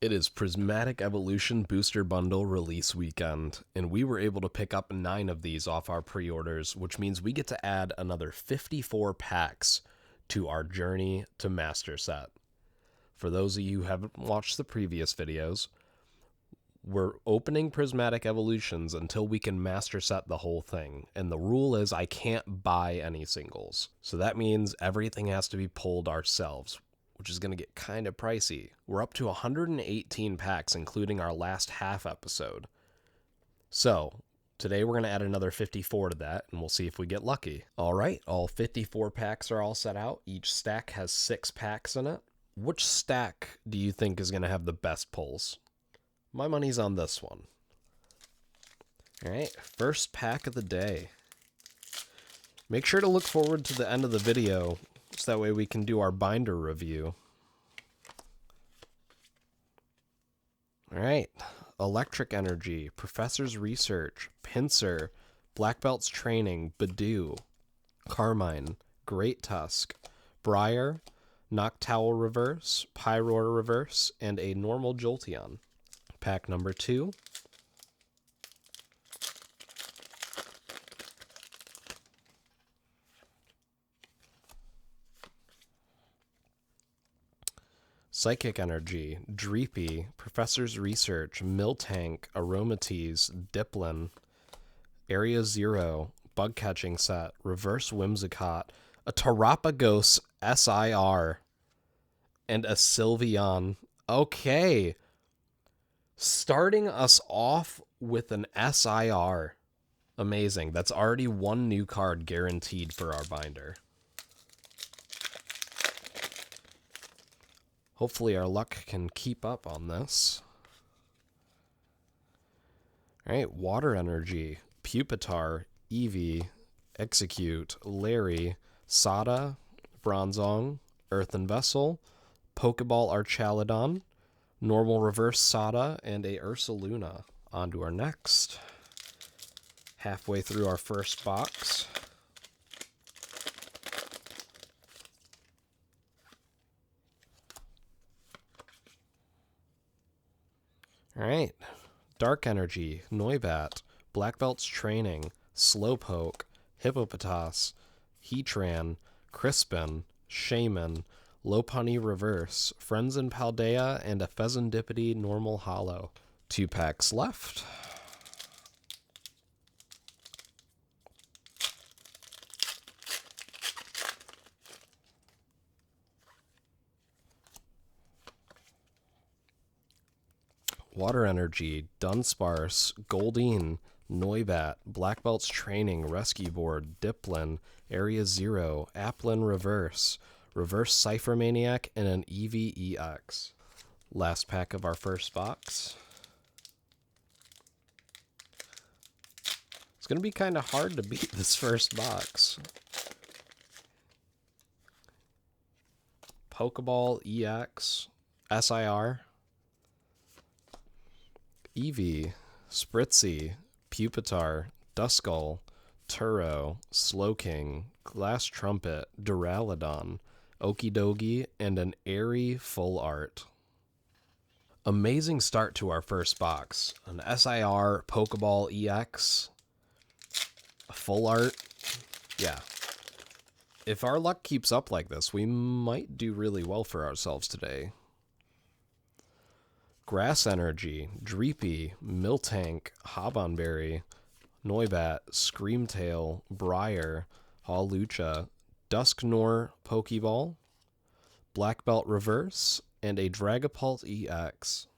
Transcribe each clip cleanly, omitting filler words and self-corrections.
It is Prismatic Evolution Booster Bundle release weekend, and we were able to pick up 9 of these off our pre-orders, which means we get to add another 54 packs to our journey to Master Set. For those of you who haven't watched the previous videos, we're opening Prismatic Evolutions until we can Master Set the whole thing, and the rule is I can't buy any singles. So that means everything has to be pulled ourselves, which is going to get kind of pricey. We're up to 118 packs, including our last half episode. So, today we're going to add another 54 to that, and we'll see if we get lucky. All right, all 54 packs are all set out. Each stack has 6 packs in it. Which stack do you think is going to have the best pulls? My money's on this one. All right, first pack of the day. Make sure to look forward to the end of the video, so that way we can do our binder review. All right. Electric Energy, Professor's Research, Pinsir, Black Belt's Training, Badoo, Carmine, Great Tusk, Briar, Noctowl Reverse, Pyroar Reverse, and a normal Jolteon. Pack number 2. Psychic Energy, Dreepy, Professor's Research, Miltank, Aromatisse, Diplin, Area Zero, Bug Catching Set, Reverse Whimsicott, a Terapagos SIR, and a Sylveon. Okay. Starting us off with an SIR. Amazing. That's already one new card guaranteed for our binder. Hopefully our luck can keep up on this. Alright, Water Energy, Pupitar, Eevee, Execute, Larry, Sada, Bronzong, Earthen Vessel, Pokeball Archaludon, Normal Reverse Sada, and a Ursaluna. On to our next. Halfway through our first box. Alright. Dark Energy, Noibat, Black Belt's Training, Slowpoke, Hippopotas, Heatran, Crispin, Shaman, Lopunny Reverse, Friends in Paldea, and a Pheasantipity Normal Hollow. 2 packs left. Water Energy, Dunsparce, Goldeen, Noibat, Black Belt's Training, Rescue Board, Diplin, Area Zero, Applin Reverse, Reverse Cypher Maniac, and an Eevee EX. Last pack of our first box. It's going to be kind of hard to beat this first box. Pokeball EX, SIR, Eevee, Spritzy, Pupitar, Duskull, Turo, Slowking, Glass Trumpet, Duraludon, Okidogi, and an Airy Full Art. Amazing start to our first box. An SIR Pokeball EX, a Full Art. Yeah. If our luck keeps up like this, we might do really well for ourselves today. Grass Energy, Dreepy, Miltank, Habanberry, Noibat, Screamtail, Briar, Hawlucha, Dusknoir Pokeball, Black Belt Reverse, and a Dragapult EX.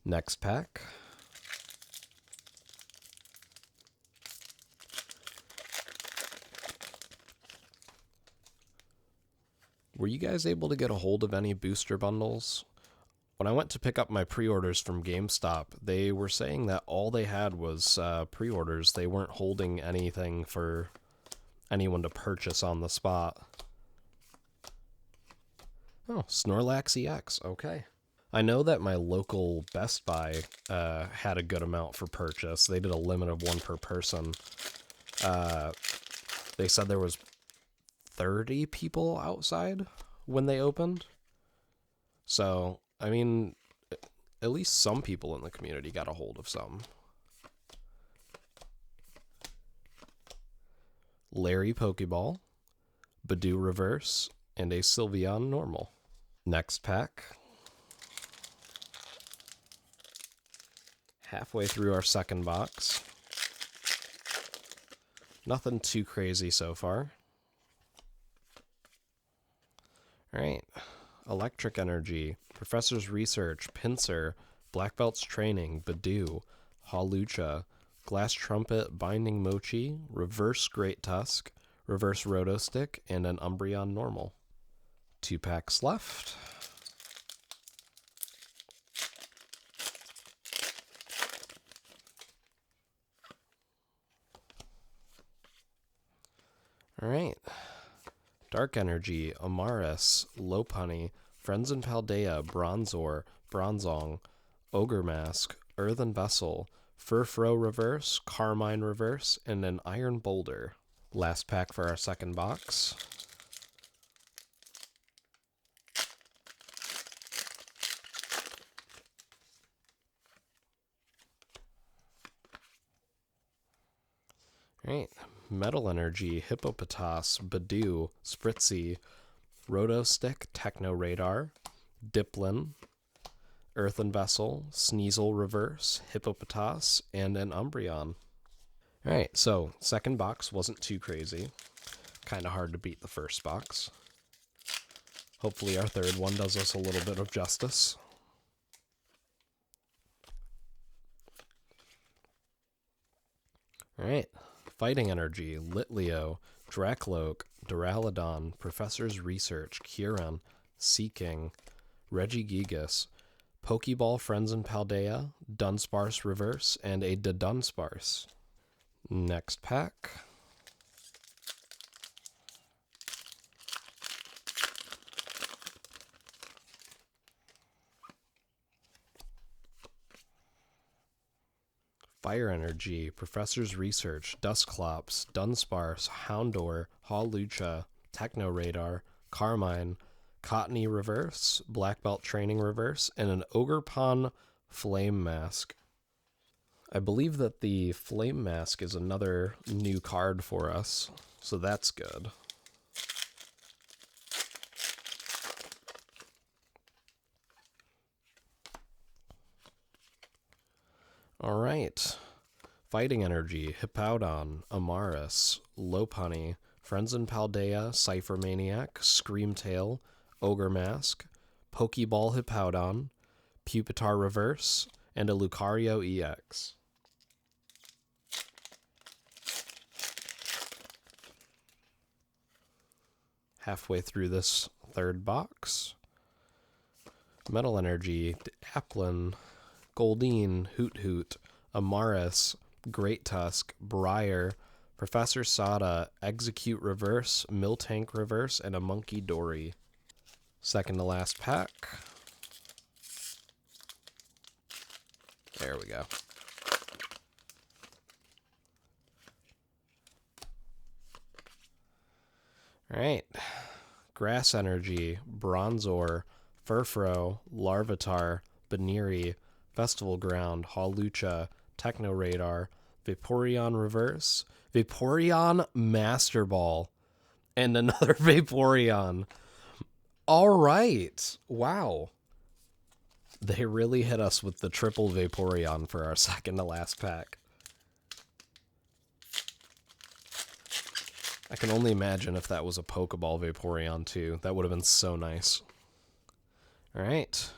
Next pack. Were you guys able to get a hold of any booster bundles? When I went to pick up my pre-orders from GameStop, they were saying that all they had was pre-orders. They weren't holding anything for anyone to purchase on the spot. Oh, Snorlax EX. Okay. I know that my local Best Buy had a good amount for purchase. They did a limit of 1 per person. They said there was 30 people outside when they opened. So, I mean, at least some people in the community got a hold of some. Larry Pokeball, Badoo Reverse, and a Sylveon Normal. Next pack. Halfway through our second box. Nothing too crazy so far. Alright. Electric Energy, Professor's Research, Pinsir, Black Belt's Training, Badoo, Hawlucha, Glass Trumpet, Binding Mochi, Reverse Great Tusk, Reverse Rotostick, and an Umbreon Normal. 2 packs left. Alright. Dark Energy, Amaris, Lopunny, Friends in Paldea, Bronzor, Bronzong, Ogre Mask, Earthen Vessel, Furfrou Reverse, Carmine Reverse, and an Iron Boulder. Last pack for our second box. Alright. Metal Energy, Hippopotas, Badoo, Spritzy, Rotostick, Techno Radar, Diplin, Earthen Vessel, Sneasel Reverse, Hippopotas, and an Umbreon. Alright, so second box wasn't too crazy. Kind of hard to beat the first box. Hopefully our third one does us a little bit of justice. Alright. Fighting Energy, Litleo, Dracloak, Duraludon, Professor's Research, Kieran, Seeking, Regigigas, Pokeball Friends in Paldea, Dunsparce Reverse, and a Dunsparce. Next pack. Fire Energy, Professor's Research, Dusclops, Dunsparce, Houndour, Hawlucha, Techno Radar, Carmine, Cottony Reverse, Black Belt Training Reverse, and an Ogerpon Flame Mask. I believe that the Flame Mask is another new card for us, so that's good. Alright. Fighting Energy, Hippowdon, Amaris, Lopunny, Friends in Paldea, Cypher Maniac, Screamtail, Ogre Mask, Pokeball Hippowdon, Pupitar Reverse, and a Lucario EX. Halfway through this third box. Metal Energy, Applin, Goldeen, Hoot Hoot, Amaris, Great Tusk, Briar, Professor Sada, Execute Reverse, Miltank Reverse, and a Monkey Dory. Second to last pack. There we go. Alright. Grass Energy, Bronzor, Furfrou, Larvitar, Baneri, Festival Ground, Hawlucha, Techno Radar, Vaporeon Reverse, Vaporeon Master Ball, and another Vaporeon. Alright. Wow. They really hit us with the triple Vaporeon for our second to last pack. I can only imagine if that was a Pokeball Vaporeon too. That would have been so nice. Alright.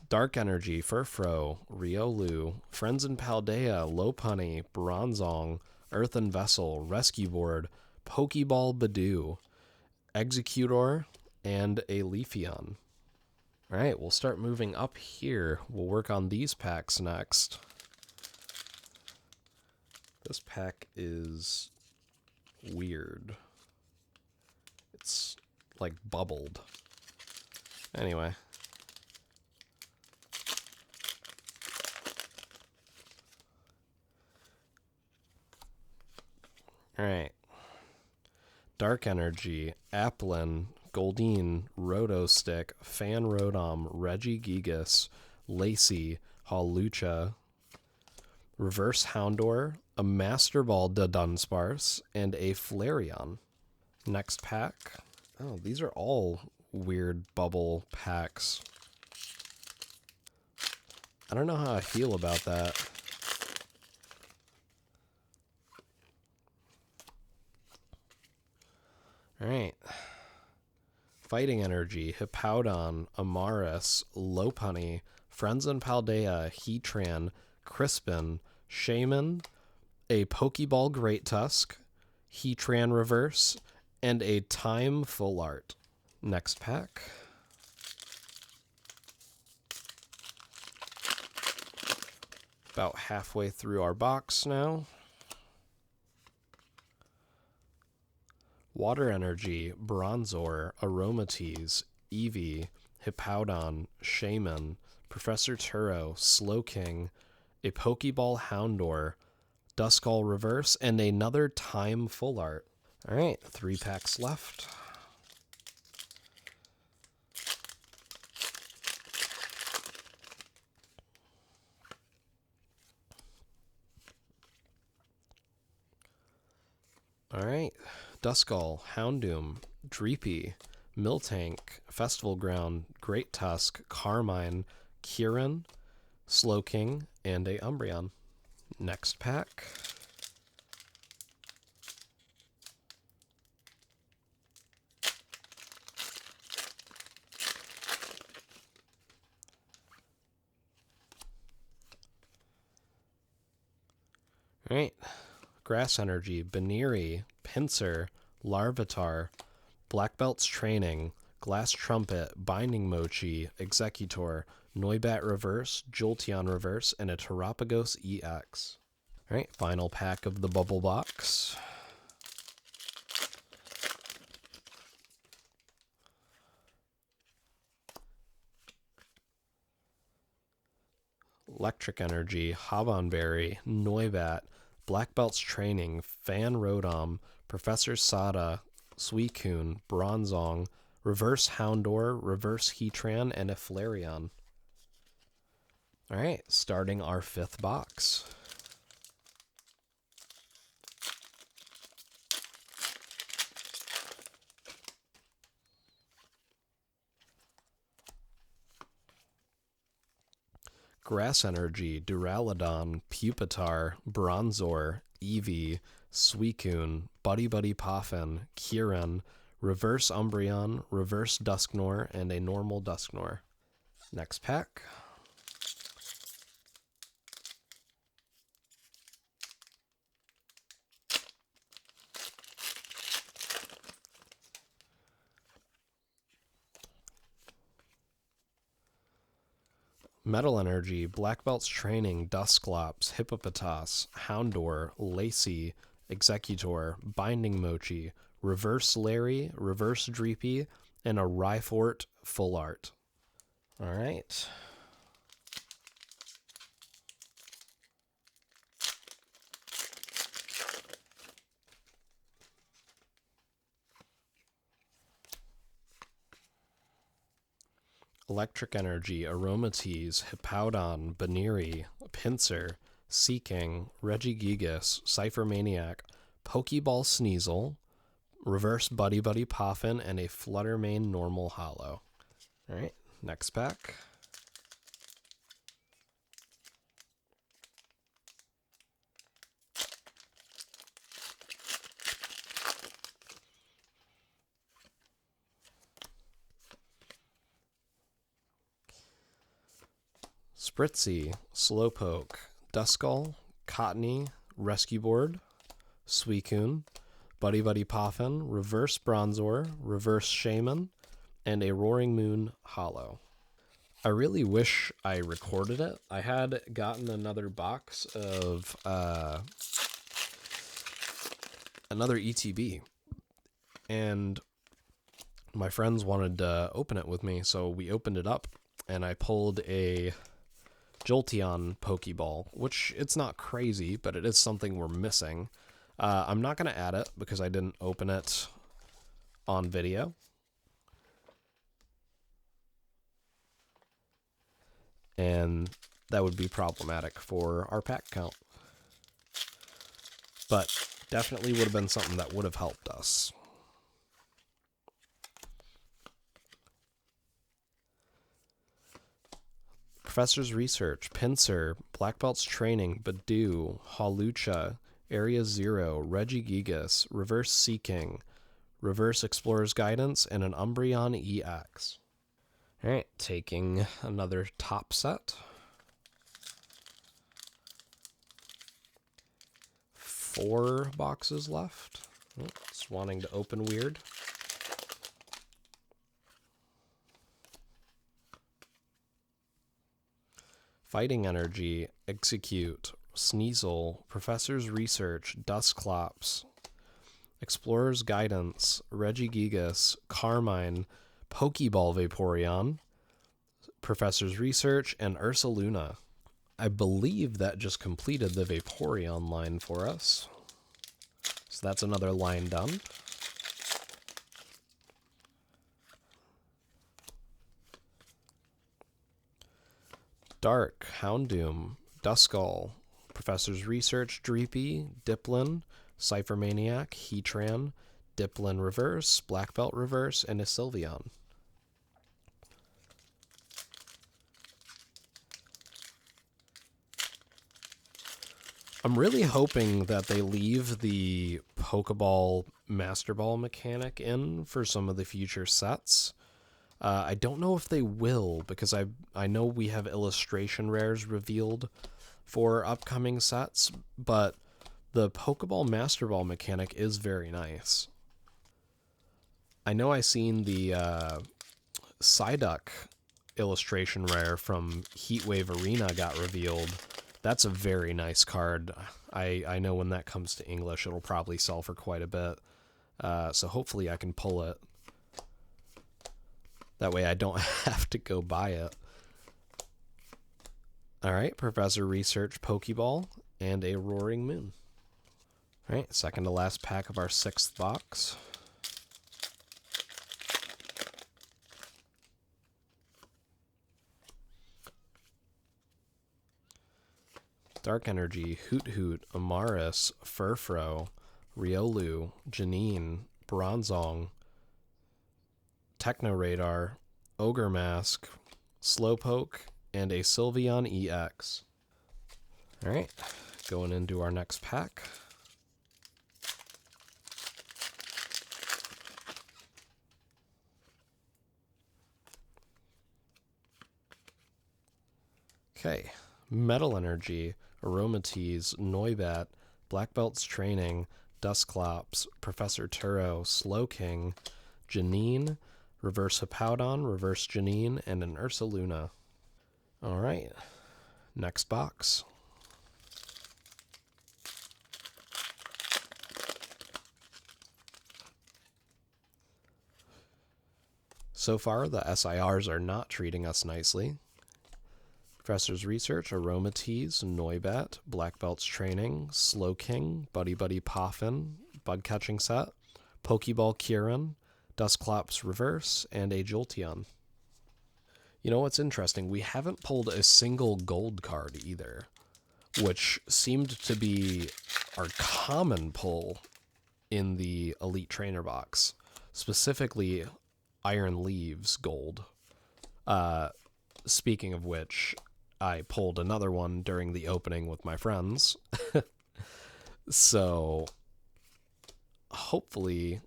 Dark Energy, Furfrou, Riolu, Friends in Paldea, Lopunny, Bronzong, Earthen Vessel, Rescue Board, Pokeball Badoo, Executor, and a Leafeon. Alright, we'll start moving up here. We'll work on these packs next. This pack is weird. It's like bubbled. Anyway. Alright. Dark Energy, Applin, Goldeen, Rotostick, Fan Rotom, Regigigas, Lacey, Hawlucha, Reverse Houndour, a Master Ball da Dunsparce, and a Flareon. Next pack. Oh, these are all weird bubble packs. I don't know how I feel about that. Alright. Fighting Energy, Hippowdon, Amaris, Lopunny, Frenzen Paldea, Heatran, Crispin, Shaman, a Pokeball Great Tusk, Heatran Reverse, and a Time Full Art. Next pack. About halfway through our box now. Water Energy, Bronzor, Aromatisse, Eevee, Hippowdon, Shaman, Professor Turo, Slowking, a Pokeball Houndour, Duskull Reverse, and another Time Full Art. Alright, 3 packs left. Alright, Duskull, Houndoom, Dreepy, Miltank, Festival Ground, Great Tusk, Carmine, Kieran, Slowking, and a Umbreon. Next pack. Alright, Grass Energy, Baneri, Pinsir, Larvitar, Black Belt's Training, Glass Trumpet, Binding Mochi, Executor, Noibat Reverse, Jolteon Reverse, and a Terapagos EX. Alright, final pack of the bubble box. Electric Energy, Habanberry, Noibat, Black Belt's Training, Fan Rotom, Professor Sada, Suicune, Bronzong, Reverse Houndour, Reverse Heatran, and a Flareon. Alright, starting our 5th box. Grass Energy, Duraludon, Pupitar, Bronzor, Eevee, Suicune, Buddy Buddy Poffin, Kieran, Reverse Umbreon, Reverse Dusknoir, and a normal Dusknoir. Next pack. Metal Energy, Black Belt's Training, Dusclops, Hippopotas, Houndour, Lacey, Executor, Binding Mochi, Reverse Larry, Reverse Dreepy, and a Rhyfort Full Art. Alright. Electric Energy, Aromatisse, Hippowdon, Baneri, Pinsir, Seaking, Regigigas, Cyphermaniac, Pokeball Sneasel, Reverse Buddy Buddy Poffin, and a Fluttermane Normal Hollow. Alright, next pack. Spritzy, Slowpoke, Duskull, Cottony, Rescue Board, Suicune, Buddy Buddy Poffin, Reverse Bronzor, Reverse Shaman, and a Roaring Moon Hollow. I really wish I recorded it. I had gotten another box of another ETB, and my friends wanted to open it with me, so we opened it up, and I pulled a Jolteon Pokeball, which it's not crazy, but it is something we're missing. I'm not going to add it because I didn't open it on video. and that would be problematic for our pack count. But definitely would have been something that would have helped us. Professor's Research, Pinsir, Black Belt's Training, Badu, Hawlucha, Area Zero, Regigigas, Reverse Seeking, Reverse Explorer's Guidance, and an Umbreon EX. Alright, taking another top set. 4 boxes left. Oh, it's wanting to open weird. Fighting Energy, Execute, Sneasel, Professor's Research, Dusclops, Explorer's Guidance, Regigigas, Carmine, Pokeball Vaporeon, Professor's Research, and Ursaluna. I believe that just completed the Vaporeon line for us. So that's another line done. Dark, Houndoom, Duskull, Professor's Research, Dreepy, Diplin, Cypher Maniac, Heatran, Diplin Reverse, Black Belt Reverse, and a Sylveon. I'm really hoping that they leave the Pokeball Master Ball mechanic in for some of the future sets. I don't know if they will, because I know we have illustration rares revealed for upcoming sets, but the Pokeball Master Ball mechanic is very nice. I know I seen the Psyduck illustration rare from Heatwave Arena got revealed. That's a very nice card. I know when that comes to English, it'll probably sell for quite a bit. So hopefully I can pull it. That way I don't have to go buy it. Alright, Professor Research Pokeball and a Roaring Moon. Alright, second to last pack of our 6th box. Dark Energy, Hoot Hoot, Amaris, Furfro, Riolu, Janine, Bronzong, Techno Radar, Ogre Mask, Slowpoke, and a Sylveon EX. Alright, going into our next pack. Okay, Metal Energy, Aromatisse, Noibat, Black Belt's Training, Dusclops, Professor Turo, Slowking, Janine, Reverse Hippowdon, Reverse Janine, and an Ursaluna. Alright, next box. So far, the SIRs are not treating us nicely. Professor's Research, Aromatisse, Noibat, Black Belt's Training, Slowking, Buddy Buddy Poffin, Bug Catching Set, Pokeball Kieran, Dusclops Reverse, and a Jolteon. You know what's interesting? We haven't pulled a single gold card either, which seemed to be our common pull in the Elite Trainer box, specifically Iron Leaves gold. Speaking of which, I pulled another one during the opening with my friends. So hopefully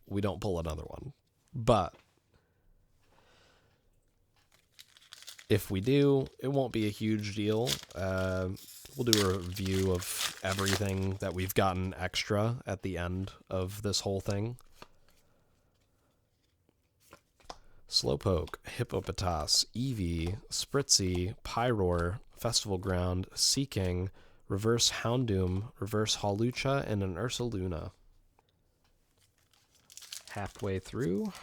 we don't pull another one. But if we do, it won't be a huge deal. We'll do a review of everything that we've gotten extra at the end of this whole thing. Slowpoke, Hippopotas, Eevee, Spritzy, Pyroar, Festival Ground, Seeking, Reverse Houndoom, Reverse Hawlucha, and an Ursaluna. Halfway through.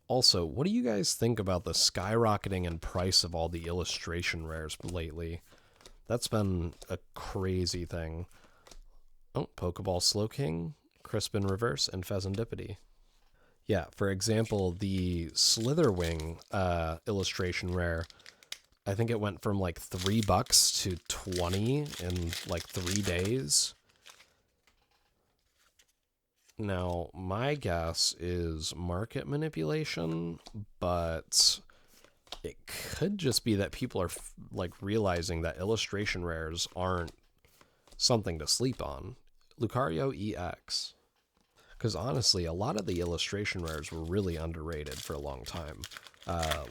Also, what do you guys think about the skyrocketing in price of all the illustration rares lately? That's been a crazy thing. Oh, Pokeball Slowking, Crispin Reverse, and Pheasantipity. Yeah, for example, the Slitherwing illustration rare, I think it went from like $3 to 20 in like 3 days. Now, my guess is market manipulation, but it could just be that people are like realizing that illustration rares aren't something to sleep on. Lucario EX. Because honestly, a lot of the illustration rares were really underrated for a long time.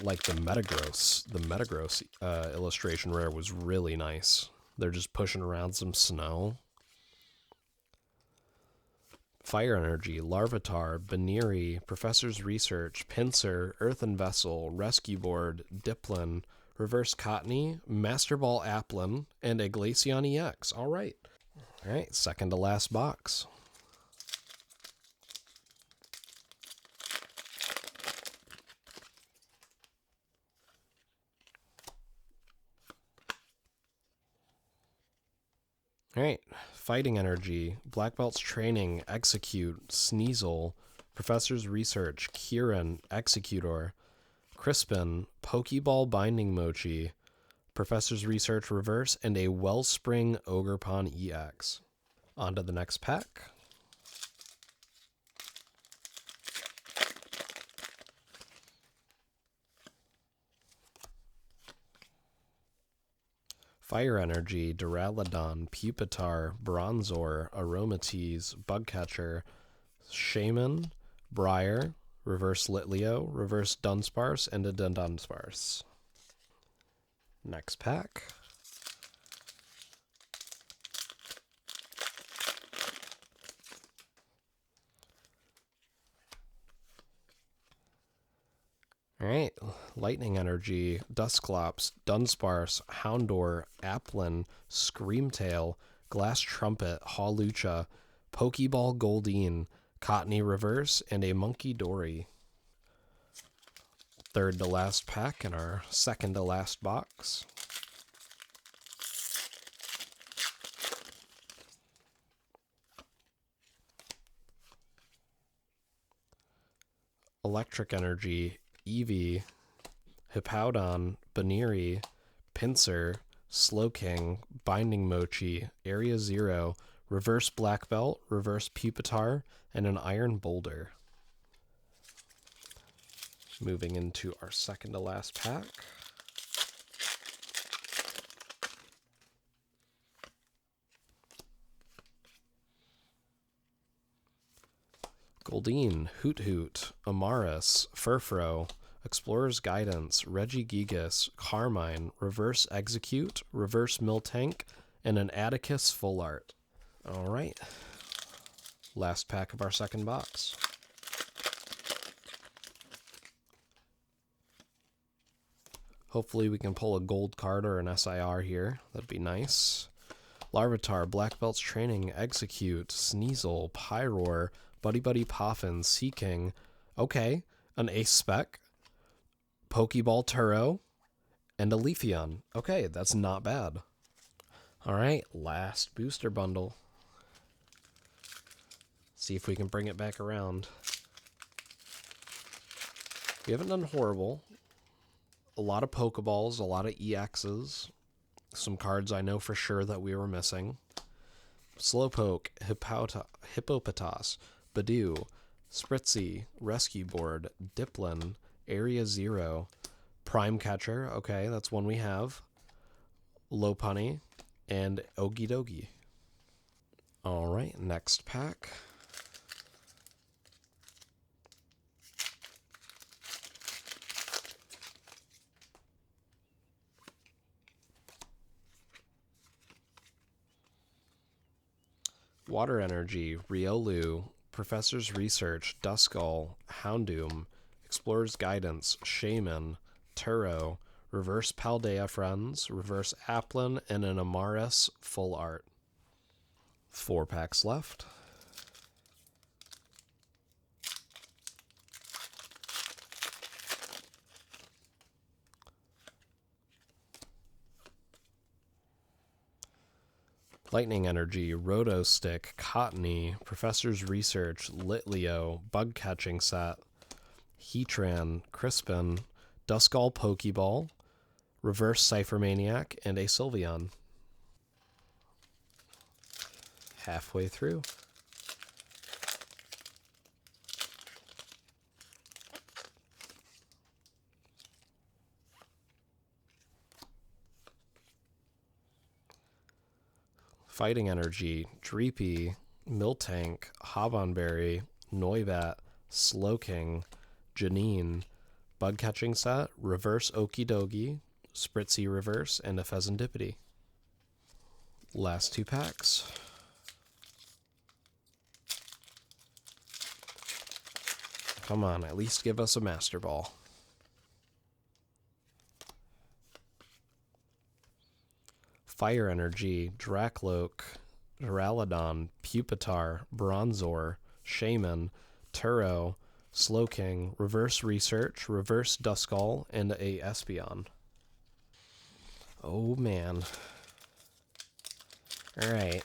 Like the Metagross illustration rare was really nice. They're just pushing around some snow. Fire Energy, Larvitar, Baneri, Professor's Research, Pinsir, Earthen Vessel, Rescue Board, Dipplin, Reverse Cottony, Master Ball Applin, and a Glaceon EX. All right. All right, second to last box. All right, Fighting Energy, Black Belt's Training, Execute, Sneasel, Professor's Research, Kieran, Executor, Crispin, Pokeball Binding Mochi, Professor's Research Reverse, and a Wellspring Ogerpon EX. On to the next pack. Fire Energy, Duraludon, Pupitar, Bronzor, Aromatisse, Bugcatcher, Shaman, Briar, Reverse Litleo, Reverse Dunsparce, and a Dunsparce. Next pack. Alright, Lightning Energy, Dusclops, Dunsparce, Houndour, Applin, Screamtail, Glass Trumpet, Hawlucha, Pokeball Goldeen, Cottony Reverse, and a Monkey Dory. Third to last pack in our second to last box. Electric Energy, Eevee, Hippowdon, Baneri, Pinsir, Slowking, Binding Mochi, Area Zero, Reverse Black Belt, Reverse Pupitar, and an Iron Boulder. Moving into our second to last pack. Goldeen, Hoot Hoot, Amaris, Furfro, Explorer's Guidance, Regigigas, Carmine, Reverse Execute, Reverse Miltank, and an Atticus Full Art. All right. Last pack of our second box. Hopefully we can pull a gold card or an SIR here. That'd be nice. Larvitar, Black Belt's Training, Execute, Sneasel, Pyroar, Buddy Buddy Poffin, Seaking. Okay, an Ace Spec, Pokeball Turo, and a Leafeon. Okay, that's not bad. All right, last booster bundle. See if we can bring it back around. We haven't done horrible. A lot of Pokeballs, a lot of EXs. Some cards I know for sure that we were missing. Slowpoke, Hippopotas, Badoo, Spritzy, Rescue Board, Dipplin, Area Zero, Prime Catcher, okay, that's one we have, Lopunny, and Okidogi. Alright, next pack. Water Energy, Riolu, Professor's Research, Duskull, Houndoom, Explorer's Guidance, Shaman, Turo, Reverse Paldea Friends, Reverse Applin, and an Amaris Full Art. 4 packs left. Lightning Energy, Roto Stick, Cottony, Professor's Research, Litleo, Bug Catching Set, Heatran, Crispin, Duskull Pokeball, Reverse Cypher Maniac, and a Sylveon. Halfway through. Fighting Energy, Dreepy, Miltank, Habanberry, Noibat, Slowking, Janine, Bug Catching Set, Reverse Okidogi, Spritzy Reverse, and a Pheasantipity. Last 2 packs. Come on, at least give us a Master Ball. Fire Energy, Drakloak, Duraludon, Pupitar, Bronzor, Shaman, Turo, Slowking, Reverse Research, Reverse Duskull, and a Espeon. Oh man. Alright.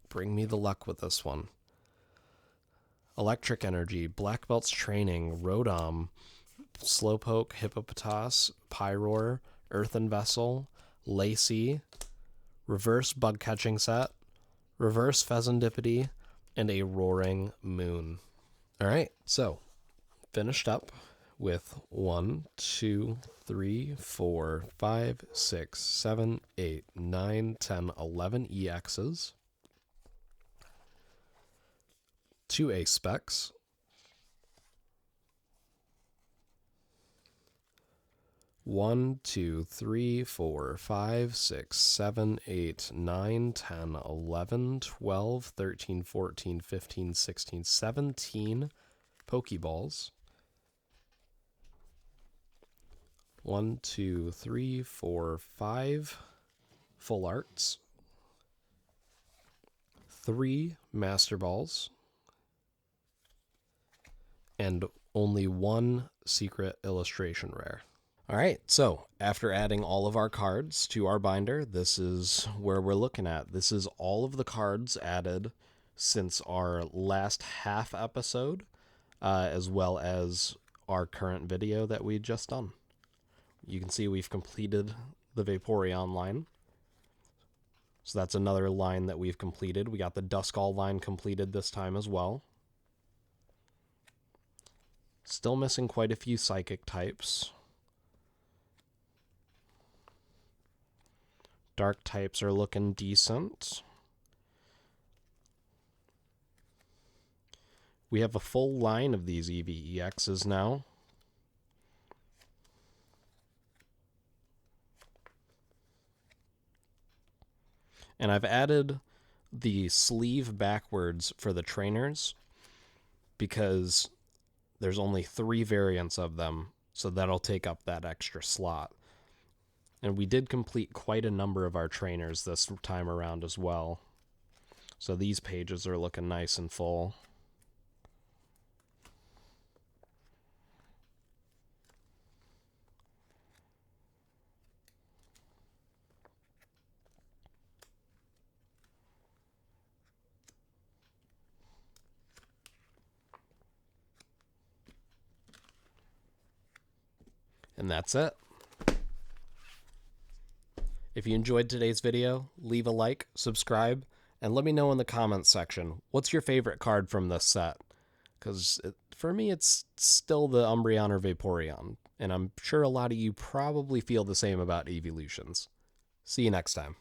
Bring me the luck with this one. Electric Energy, Black Belt's Training, Rodom, Slowpoke, Hippopotas, Pyroar, Earthen Vessel, Lacey, Reverse Bug Catching Set, Reverse Pheasantipity, and a Roaring Moon. Alright, so finished up with 1, 2, 3, 4, 5, 6, 7, 8, 9, 10, 11 EXs, 2 Ace Specs, 1, 2, 3, 4, 5, 6, 7, 8, 9, 10, 11, 12, 13, 14, 15, 16, 17 Pokeballs. 1, 2, 3, 4, 5 Full Arts. 3 Master Balls. And only 1 Secret Illustration Rare. Alright, so after adding all of our cards to our binder, this is where we're looking at. This is all of the cards added since our last half episode, as well as our current video that we just done. You can see we've completed the Vaporeon line. So that's another line that we've completed. We got the Duskull line completed this time as well. Still missing quite a few Psychic types. Dark types are looking decent. We have a full line of these EVEXs now. And I've added the sleeve backwards for the trainers because there's only 3 variants of them, so that'll take up that extra slot. And we did complete quite a number of our trainers this time around as well. So these pages are looking nice and full. And that's it. If you enjoyed today's video, leave a like, subscribe, and let me know in the comments section, what's your favorite card from this set? Because for me, it's still the Umbreon or Vaporeon, and I'm sure a lot of you probably feel the same about Evolutions. See you next time.